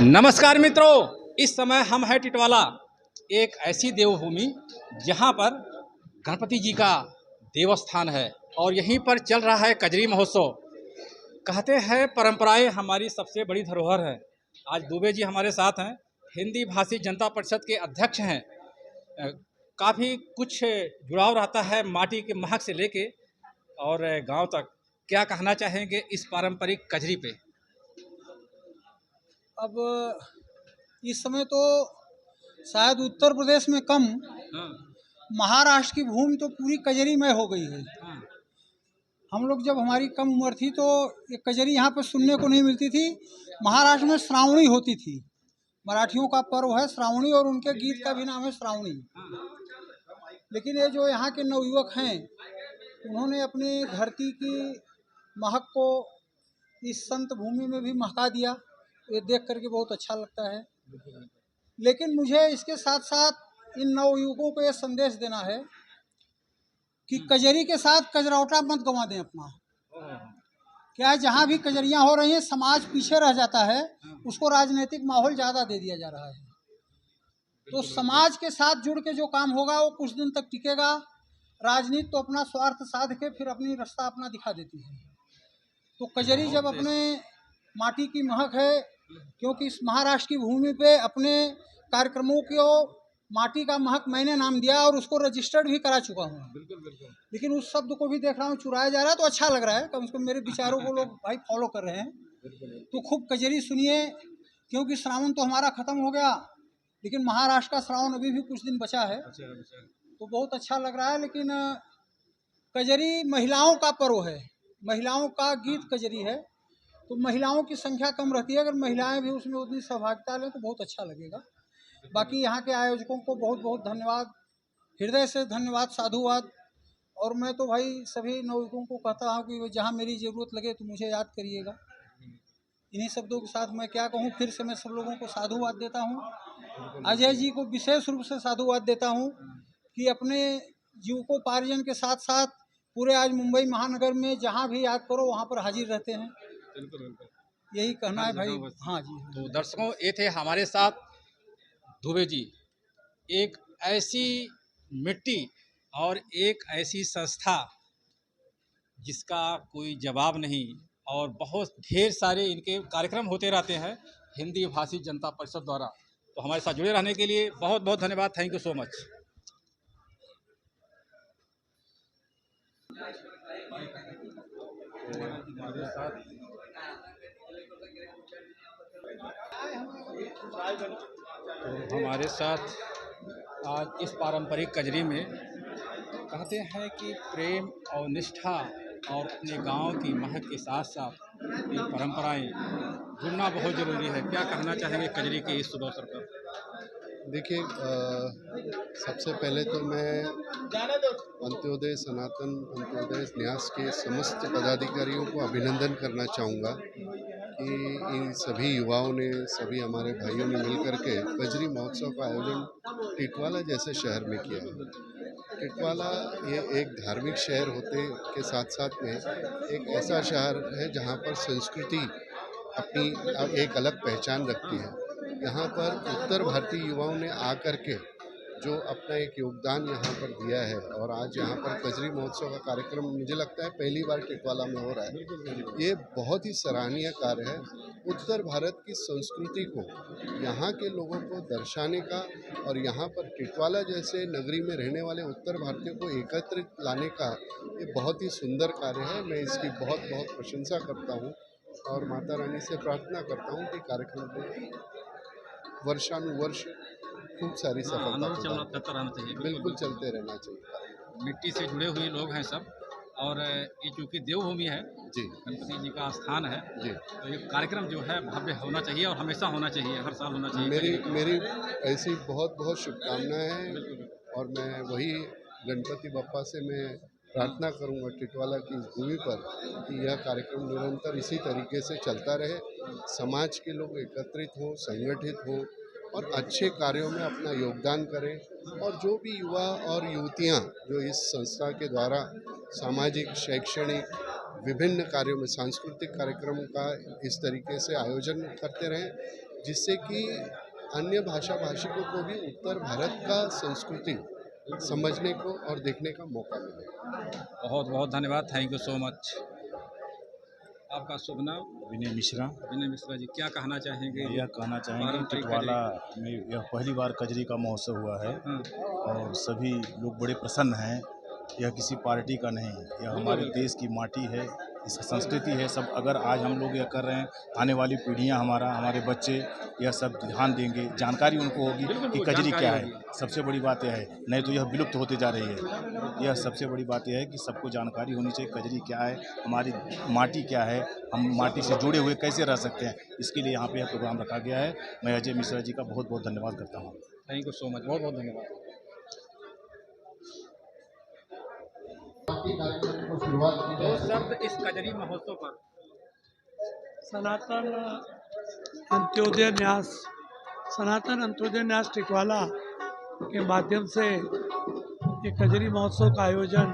नमस्कार मित्रों, इस समय हम हैं टिटवाला, एक ऐसी देवभूमि जहां पर गणपति जी का देवस्थान है और यहीं पर चल रहा है कजरी महोत्सव। कहते हैं परंपराएं हमारी सबसे बड़ी धरोहर है। आज दुबे जी हमारे साथ हैं, हिंदी भाषी जनता परिषद के अध्यक्ष हैं। काफ़ी कुछ जुड़ाव रहता है माटी के महक से लेके और गांव तक। क्या कहना चाहेंगे इस पारंपरिक कजरी पे? अब इस समय तो शायद उत्तर प्रदेश में कम, महाराष्ट्र की भूमि तो पूरी कजरीमय हो गई है। हम लोग जब हमारी कम उम्र थी तो ये कजरी यहाँ पर सुनने को नहीं मिलती थी। महाराष्ट्र में श्रावणी होती थी, मराठियों का पर्व है श्रावणी और उनके गीत का भी नाम है श्रावणी। लेकिन ये जो यहाँ के नवयुवक हैं, उन्होंने अपनी धरती की महक को इस संत भूमि में भी महका दिया। ये देख करके बहुत अच्छा लगता है। लेकिन मुझे इसके साथ साथ इन नवयुवकों को ये संदेश देना है कि कजरी के साथ कजरौटा मत गंवा दें अपना। क्या है, जहाँ भी कजरियाँ हो रही हैं समाज पीछे रह जाता है, उसको राजनीतिक माहौल ज़्यादा दे दिया जा रहा है। तो समाज के साथ जुड़ के जो काम होगा वो कुछ दिन तक टिकेगा। राजनीति तो अपना स्वार्थ साध के फिर अपनी रास्ता अपना दिखा देती है। तो कजरी जब अपने माटी की महक है, क्योंकि इस महाराष्ट्र की भूमि पे अपने कार्यक्रमों को माटी का महक मैंने नाम दिया और उसको रजिस्टर्ड भी करा चुका हूँ। बिल्कुल। लेकिन उस शब्द को भी देख रहा हूँ चुराया जा रहा है, तो अच्छा लग रहा है। कम से कम मेरे विचारों को लोग भाई फॉलो कर रहे हैं। तो खूब कजरी सुनिए, क्योंकि श्रावण तो हमारा ख़त्म हो गया, लेकिन महाराष्ट्र का श्रावण अभी भी कुछ दिन बचा है। तो बहुत अच्छा लग रहा है। लेकिन कजरी महिलाओं का पर्व है, महिलाओं का गीत कजरी है। तो महिलाओं की संख्या कम रहती है, अगर महिलाएं भी उसमें उतनी सहभागिता लें तो बहुत अच्छा लगेगा। बाकी यहाँ के आयोजकों को बहुत बहुत धन्यवाद, हृदय से धन्यवाद, साधुवाद। और मैं तो भाई सभी नवयुवकों को कहता हूँ कि जहाँ मेरी ज़रूरत लगे तो मुझे याद करिएगा। इन्हीं शब्दों के साथ मैं क्या कहूँ, फिर से मैं सब लोगों को साधुवाद देता हूँ। अजय जी को विशेष रूप से साधुवाद देता हूँ कि अपने जीविकोपार्जन के साथ साथ पूरे आज मुंबई महानगर में जहाँ भी याद करो वहाँ पर हाजिर रहते हैं। बिल्कुल। यही कहना है भाई। हाँ जी। तो दर्शकों, ये थे हमारे साथ दुबे जी, एक ऐसी मिट्टी और एक ऐसी संस्था जिसका कोई जवाब नहीं, और बहुत ढेर सारे इनके कार्यक्रम होते रहते हैं हिंदी भाषी जनता परिषद द्वारा। तो हमारे साथ जुड़े रहने के लिए बहुत बहुत धन्यवाद। Thank you so much. हमारे साथ आज इस पारंपरिक कजरी में कहते हैं कि प्रेम और निष्ठा और अपने गांव की महक के साथ साथ ये परंपराएं जुड़ना बहुत ज़रूरी है। क्या कहना चाहेंगे कजरी के इस शुभ अवसर पर? देखिए, सबसे पहले तो मैं अंत्योदय सनातन अंत्योदय न्यास के समस्त पदाधिकारियों को अभिनंदन करना चाहूँगा कि इन सभी युवाओं ने, सभी हमारे भाइयों ने मिलकर के कजरी महोत्सव का आयोजन टिटवाला जैसे शहर में किया है। टिटवाला ये एक धार्मिक शहर होते के साथ साथ में एक ऐसा शहर है जहाँ पर संस्कृति अपनी एक अलग पहचान रखती है। यहाँ पर उत्तर भारतीय युवाओं ने आकर के जो अपना एक योगदान यहाँ पर दिया है, और आज यहाँ पर कजरी महोत्सव का कार्यक्रम मुझे लगता है पहली बार टिटवाला में हो रहा है। ये बहुत ही सराहनीय कार्य है। उत्तर भारत की संस्कृति को यहाँ के लोगों को दर्शाने का और यहाँ पर टिटवाला जैसे नगरी में रहने वाले उत्तर भारतीयों को एकत्रित लाने का ये बहुत ही सुंदर कार्य है। मैं इसकी बहुत बहुत प्रशंसा करता हूँ और माता रानी से प्रार्थना करता हूँ कि कार्यक्रम को वर्षानुवर्ष खूब सारी सफलता रहना चाहिए। बिल्कुल चलते रहना चाहिए। मिट्टी से जुड़े हुए लोग हैं सब, और ये चूँकि देवभूमि है, जी, गणपति जी का स्थान है, जी। तो ये कार्यक्रम जो है भव्य होना चाहिए और हमेशा होना चाहिए, हर साल होना चाहिए। मेरी ऐसी बहुत बहुत शुभकामनाएं हैं, और मैं वही गणपति बप्पा से मैं प्रार्थना करूंगा टिटवाला की इस भूमि पर कि यह कार्यक्रम निरंतर इसी तरीके से चलता रहे, समाज के लोग एकत्रित हों, संगठित हों और अच्छे कार्यों में अपना योगदान करें। और जो भी युवा और युवतियां जो इस संस्था के द्वारा सामाजिक, शैक्षणिक, विभिन्न कार्यों में सांस्कृतिक कार्यक्रमों का इस तरीके से आयोजन करते रहें, जिससे कि अन्य भाषा भाषिकों को भी उत्तर भारत का संस्कृति समझने को और देखने का मौका मिले। बहुत बहुत धन्यवाद, थैंक यू सो मच। आपका शुभ नाम? विनय मिश्रा। विनय मिश्रा जी, क्या कहना चाहेंगे? यह कहना चाहेंगे पारंपरिक टिटवाला में यह पहली बार कजरी का महोत्सव हुआ है और सभी लोग बड़े प्रसन्न हैं। यह किसी पार्टी का नहीं, यह हमारे देश की माटी है, इसकी संस्कृति है। सब अगर आज हम लोग यह कर रहे हैं, आने वाली पीढ़ियां हमारे बच्चे यह सब ध्यान देंगे, जानकारी उनको होगी कि कजरी क्या है। सबसे बड़ी बात यह है, नहीं तो यह विलुप्त होते जा रही है। यह सबसे बड़ी बात यह है कि सबको जानकारी होनी चाहिए कजरी क्या है, हमारी माटी क्या है, हम माटी से जुड़े हुए कैसे रह सकते हैं। इसके लिए यहाँ पे यह प्रोग्राम रखा गया है। मैं अजय मिश्रा जी का बहुत बहुत धन्यवाद करता हूँ। थैंक यू सो मच, बहुत बहुत धन्यवाद। दो शब्द इस कजरी महोत्सव पर। सनातन अंत्योदय न्यास टिटवाला के माध्यम से ये कजरी महोत्सव का आयोजन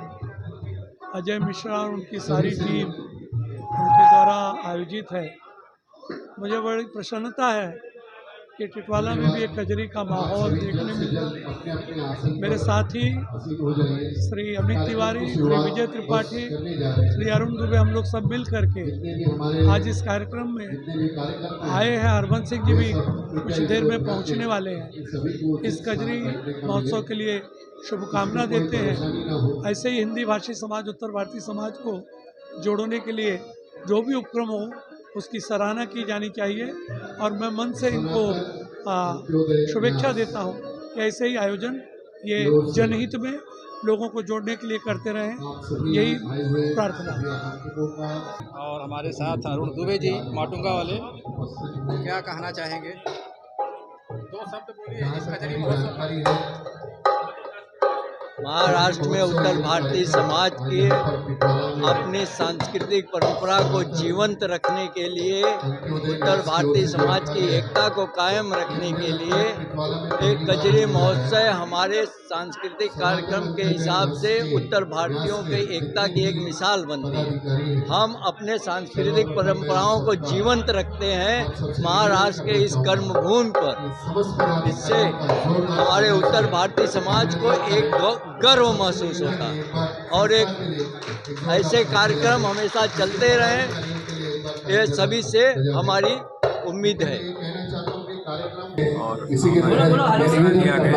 अजय मिश्रा और उनकी सारी टीम उनके द्वारा आयोजित है। मुझे बड़ी प्रसन्नता है कि टिटवाला में भी एक कजरी का माहौल देखने मिला। मेरे साथी श्री अमित तिवारी, श्री विजय त्रिपाठी, श्री अरुण दुबे, हम लोग सब मिल करके आज इस कार्यक्रम में आए हैं। हरबंस सिंह जी भी कुछ देर में पहुंचने वाले हैं। इस कजरी महोत्सव के लिए शुभकामना देते हैं। ऐसे ही हिंदी भाषी समाज, उत्तर भारतीय समाज को जोड़ने के लिए जो भी उपक्रम हो उसकी सराहना की जानी चाहिए और मैं मन से इनको शुभेच्छा देता हूँ कि ऐसे ही आयोजन ये जनहित में लोगों को जोड़ने के लिए करते रहें, यही प्रार्थना है। और हमारे साथ अरुण दुबे जी माटुंगा वाले, क्या कहना चाहेंगे? दो शब्द बोलिए इस कजरी महोत्सव पर। महाराष्ट्र में उत्तर भारतीय समाज की अपनी सांस्कृतिक परंपरा को जीवंत रखने के लिए, उत्तर भारतीय समाज की एकता को कायम रखने के लिए एक कजरी महोत्सव हमारे सांस्कृतिक कार्यक्रम के हिसाब से उत्तर भारतीयों की एकता की एक मिसाल बनती है। हम अपने सांस्कृतिक परंपराओं को जीवंत रखते हैं महाराष्ट्र के इस कर्मभूमि पर। इससे हमारे उत्तर भारतीय समाज को एक गर्व महसूस होता है और एक ऐसे कार्यक्रम हमेशा चलते रहें, ये सभी से हमारी उम्मीद है। और किया गया